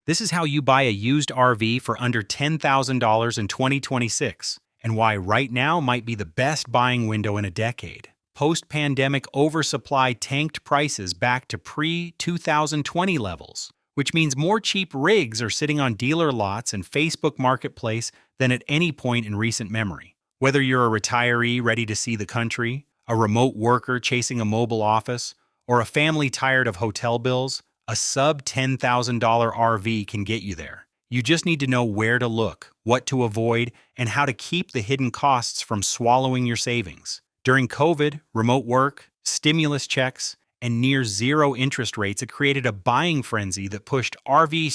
This is how you buy a used RV for under $10,000 in 2026, and why right now might be the best buying window in a decade. Post-pandemic oversupply tanked prices back to pre-2020 levels, which means more cheap rigs are sitting on dealer lots and Facebook Marketplace than at any point in recent memory. Whether you're a retiree ready to see the country, a remote worker chasing a mobile office, or a family tired of hotel bills, a sub-$10,000 RV can get you there. You just need to know where to look, what to avoid, and how to keep the hidden costs from swallowing your savings. During COVID, remote work, stimulus checks, and near zero interest rates had created a buying frenzy that pushed RV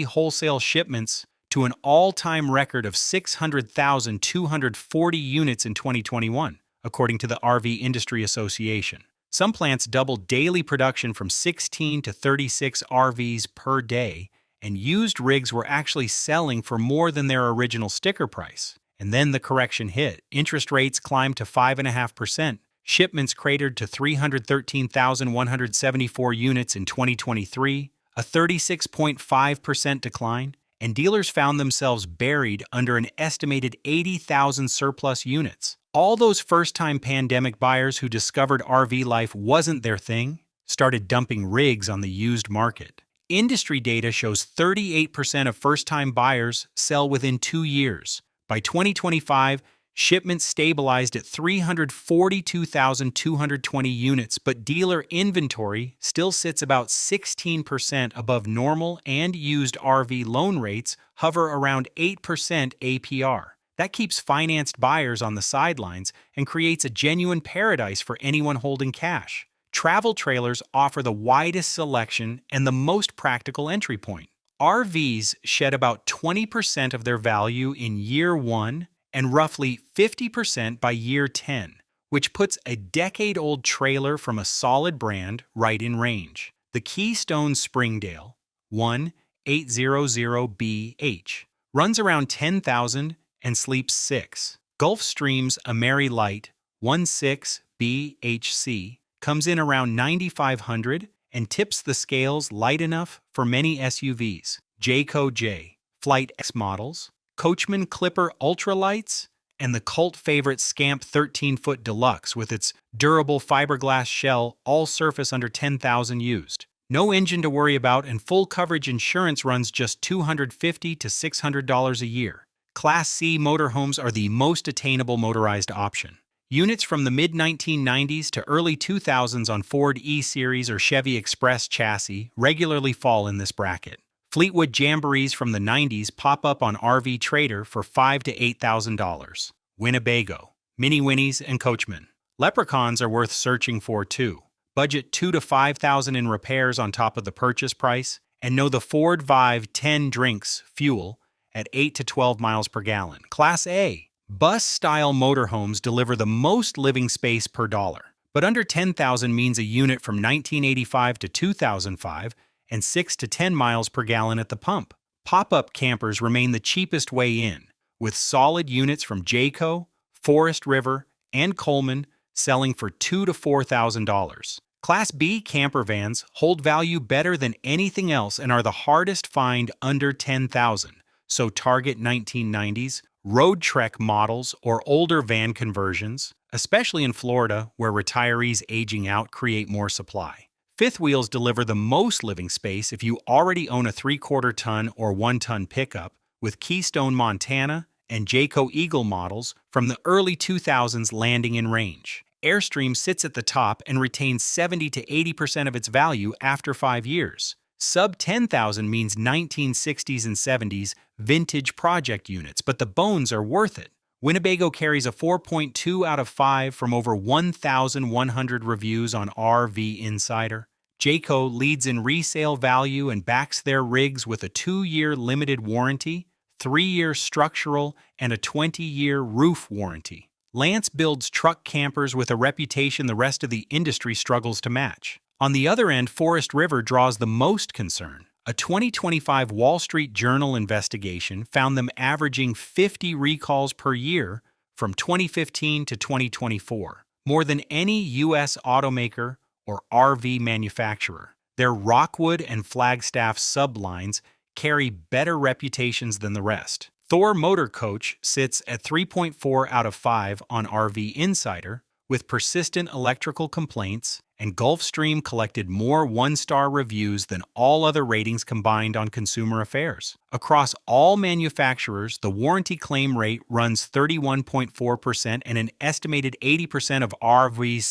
wholesale shipments to an all-time record of 600,240 units in 2021, according to the RV Industry Association. Some plants doubled daily production from 16 to 36 RVs per day, and used rigs were actually selling for more than their original sticker price. And then the correction hit. Interest rates climbed to 5.5%. Shipments cratered to 313,174 units in 2023, a 36.5% decline, and dealers found themselves buried under an estimated 80,000 surplus units. All those first-time pandemic buyers who discovered RV life wasn't their thing started dumping rigs on the used market. Industry data shows 38% of first-time buyers sell within 2 years. By 2025, shipments stabilized at 342,220 units, but dealer inventory still sits about 16% above normal, and used RV loan rates hover around 8% APR. That keeps financed buyers on the sidelines and creates a genuine paradise for anyone holding cash. Travel trailers offer the widest selection and the most practical entry point. RVs shed about 20% of their value in year 1 and roughly 50% by year 10, which puts a decade-old trailer from a solid brand right in range. The Keystone Springdale 1800BH runs around $10,000 and sleeps 6. Gulfstream's AmeriLite 16BHC comes in around $9,500 and tips the scales light enough for many SUVs. Jayco J Flight X models, Coachman Clipper Ultralights, and the cult favorite Scamp 13-foot Deluxe with its durable fiberglass shell all surface under $10,000 used. No engine to worry about, and full coverage insurance runs just $250 to $600 a year. Class C motorhomes are the most attainable motorized option. Units from the mid-1990s to early 2000s on Ford E-Series or Chevy Express chassis regularly fall in this bracket. Fleetwood Jamborees from the 90s pop up on RV Trader for $5,000 to $8,000. Winnebago, Mini Winnies, and Coachman. Leprechauns are worth searching for too. Budget $2,000 to $5,000 in repairs on top of the purchase price, and know the Ford Vive 10 drinks fuel at 8 to 12 miles per gallon. Class A. Bus-style motorhomes deliver the most living space per dollar, but under $10,000 means a unit from 1985 to 2005 and 6 to 10 miles per gallon at the pump. Pop-up campers remain the cheapest way in, with solid units from Jayco, Forest River, and Coleman selling for $2,000 to $4,000. Class B camper vans hold value better than anything else and are the hardest find under $10,000, so target 1990s, road trek models, or older van conversions, especially in Florida, where retirees aging out create more supply. Fifth wheels deliver the most living space if you already own a 3/4 ton or 1 ton pickup, with Keystone Montana and Jayco Eagle models from the early 2000s landing in range. Airstream sits at the top and retains 70 to 80% of its value after 5 years. Sub $10,000 means 1960s and 70s vintage project units, but the bones are worth it. Winnebago carries a 4.2 out of 5 from over 1,100 reviews on RV Insider. Jayco leads in resale value and backs their rigs with a 2-year limited warranty, 3-year structural, and a 20-year roof warranty. Lance builds truck campers with a reputation the rest of the industry struggles to match. On the other end, Forest River draws the most concern. A 2025 Wall Street Journal investigation found them averaging 50 recalls per year from 2015 to 2024, more than any U.S. automaker or RV manufacturer. Their Rockwood and Flagstaff sublines carry better reputations than the rest. Thor Motor Coach sits at 3.4 out of 5 on RV Insider, with persistent electrical complaints, and Gulfstream collected more one-star reviews than all other ratings combined on Consumer Affairs. Across all manufacturers, the warranty claim rate runs 31.4%, and an estimated 80% of RVs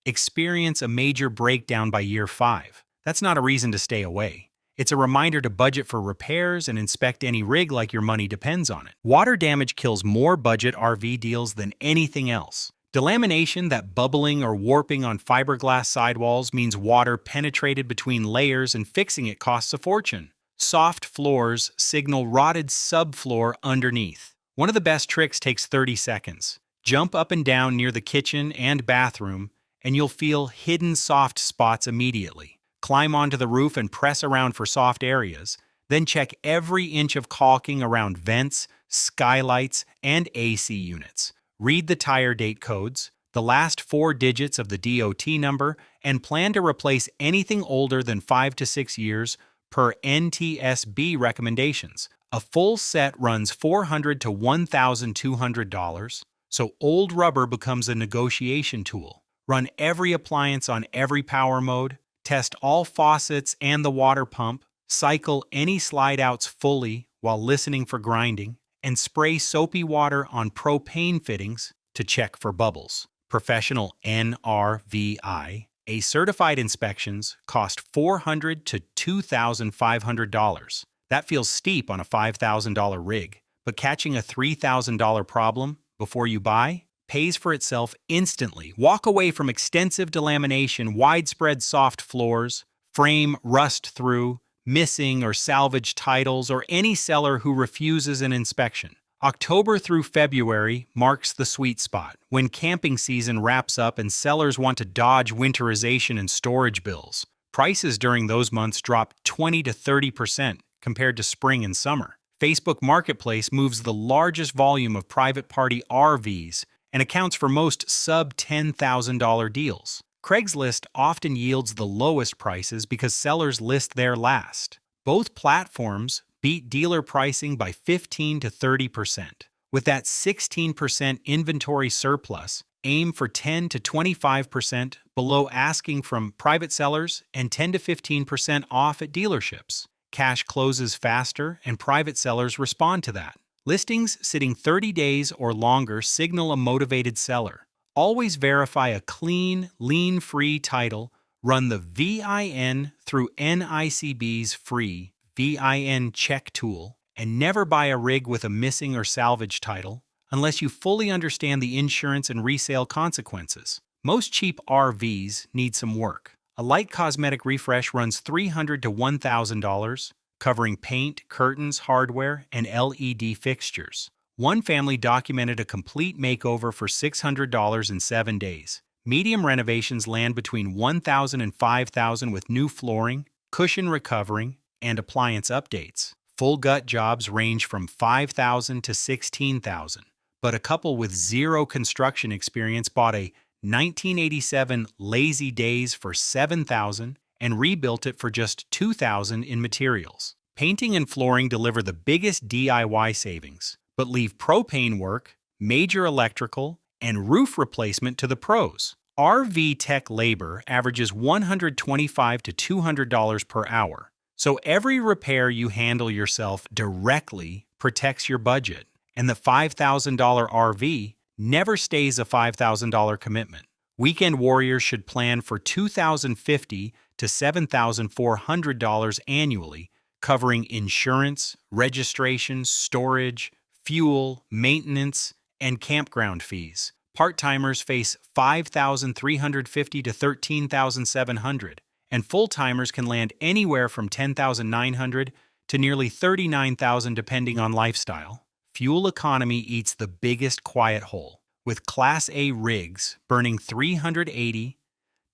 experience a major breakdown by year 5. That's not a reason to stay away. It's a reminder to budget for repairs and inspect any rig like your money depends on it. Water damage kills more budget RV deals than anything else. Delamination, that bubbling or warping on fiberglass sidewalls, means water penetrated between layers and fixing it costs a fortune. Soft floors signal rotted subfloor underneath. One of the best tricks takes 30 seconds. Jump up and down near the kitchen and bathroom, and you'll feel hidden soft spots immediately. Climb onto the roof and press around for soft areas, then check every inch of caulking around vents, skylights, and AC units. Read the tire date codes, the last 4 digits of the DOT number, and plan to replace anything older than 5 to 6 years per NTSB recommendations. A full set runs $400 to $1,200, so old rubber becomes a negotiation tool. Run every appliance on every power mode, test all faucets and the water pump, cycle any slide-outs fully while listening for grinding, and spray soapy water on propane fittings to check for bubbles. Professional NRVI, a certified inspections cost $400 to $2,500. That feels steep on a $5,000 rig, but catching a $3,000 problem before you buy pays for itself instantly. Walk away from extensive delamination, widespread soft floors, frame rust through, missing or salvaged titles, or any seller who refuses an inspection. October through February marks the sweet spot, when camping season wraps up and sellers want to dodge winterization and storage bills. Prices during those months drop 20 to 30% compared to spring and summer. Facebook Marketplace moves the largest volume of private party RVs and accounts for most sub-$10,000 deals. Craigslist often yields the lowest prices because sellers list there last. Both platforms beat dealer pricing by 15 to 30%. With that 16% inventory surplus, aim for 10 to 25% below asking from private sellers and 10 to 15% off at dealerships. Cash closes faster, and private sellers respond to that. Listings sitting 30 days or longer signal a motivated seller. Always verify a clean, lien-free title. Run the VIN through NICB's free VIN check tool, and never buy a rig with a missing or salvage title unless you fully understand the insurance and resale consequences. Most cheap RVs need some work. A light cosmetic refresh runs $300 to $1,000, covering paint, curtains, hardware, and LED fixtures. One family documented a complete makeover for $600 in 7 days. Medium renovations land between $1,000 and $5,000 with new flooring, cushion recovering, and appliance updates. Full gut jobs range from $5,000 to $16,000, but a couple with zero construction experience bought a 1987 Lazy Days for $7,000 and rebuilt it for just $2,000 in materials. Painting and flooring deliver the biggest DIY savings, but leave propane work, major electrical, and roof replacement to the pros. RV tech labor averages $125 to $200 per hour, so every repair you handle yourself directly protects your budget, and the $5,000 RV never stays a $5,000 commitment. Weekend warriors should plan for $2,050 to $7,400 annually, covering insurance, registration, storage, fuel, maintenance, and campground fees. Part-timers face $5,350 to $13,700, and full-timers can land anywhere from $10,900 to nearly $39,000 depending on lifestyle. Fuel economy eats the biggest quiet hole, with Class A rigs burning $380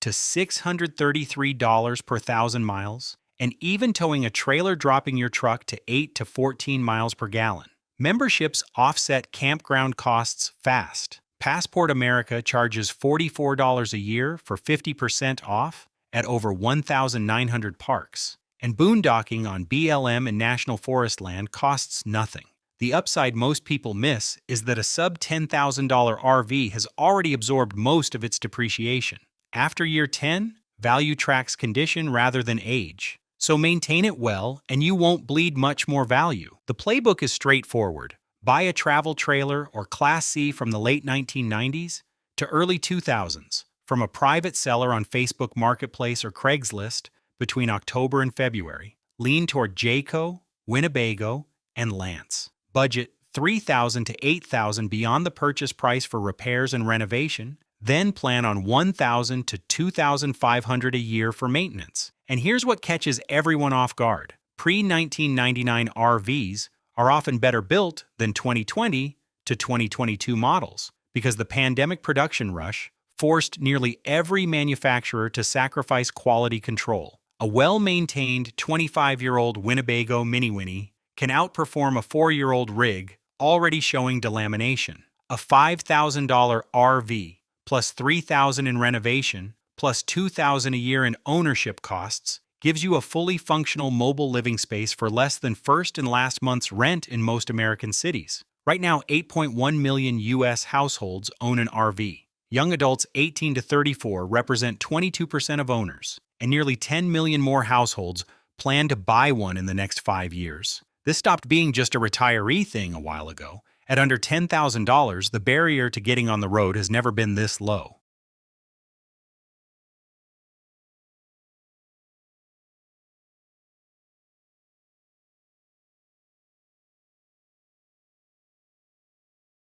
to $633 per 1,000 miles, and even towing a trailer dropping your truck to 8 to 14 miles per gallon. Memberships offset campground costs fast. Passport America charges $44 a year for 50% off at over 1,900 parks. And boondocking on BLM and National Forest land costs nothing. The upside most people miss is that a sub $10,000 RV has already absorbed most of its depreciation. After year 10, value tracks condition rather than age. So maintain it well and you won't bleed much more value. The playbook is straightforward. Buy a travel trailer or Class C from the late 1990s to early 2000s from a private seller on Facebook Marketplace or Craigslist between October and February. Lean toward Jayco, Winnebago, and Lance. Budget $3,000 to $8,000 beyond the purchase price for repairs and renovation. Then plan on $1,000 to $2,500 a year for maintenance. And here's what catches everyone off guard. Pre-1999 RVs are often better built than 2020 to 2022 models because the pandemic production rush forced nearly every manufacturer to sacrifice quality control. A well-maintained 25-year-old Winnebago Mini Winnie can outperform a 4-year-old rig already showing delamination. A $5,000 RV plus $3,000 in renovation plus $2,000 a year in ownership costs gives you a fully functional mobile living space for less than first and last month's rent in most American cities. Right now, 8.1 million U.S. households own an RV. Young adults 18 to 34 represent 22% of owners, and nearly 10 million more households plan to buy one in the next 5 years. This stopped being just a retiree thing a while ago. At under $10,000, the barrier to getting on the road has never been this low.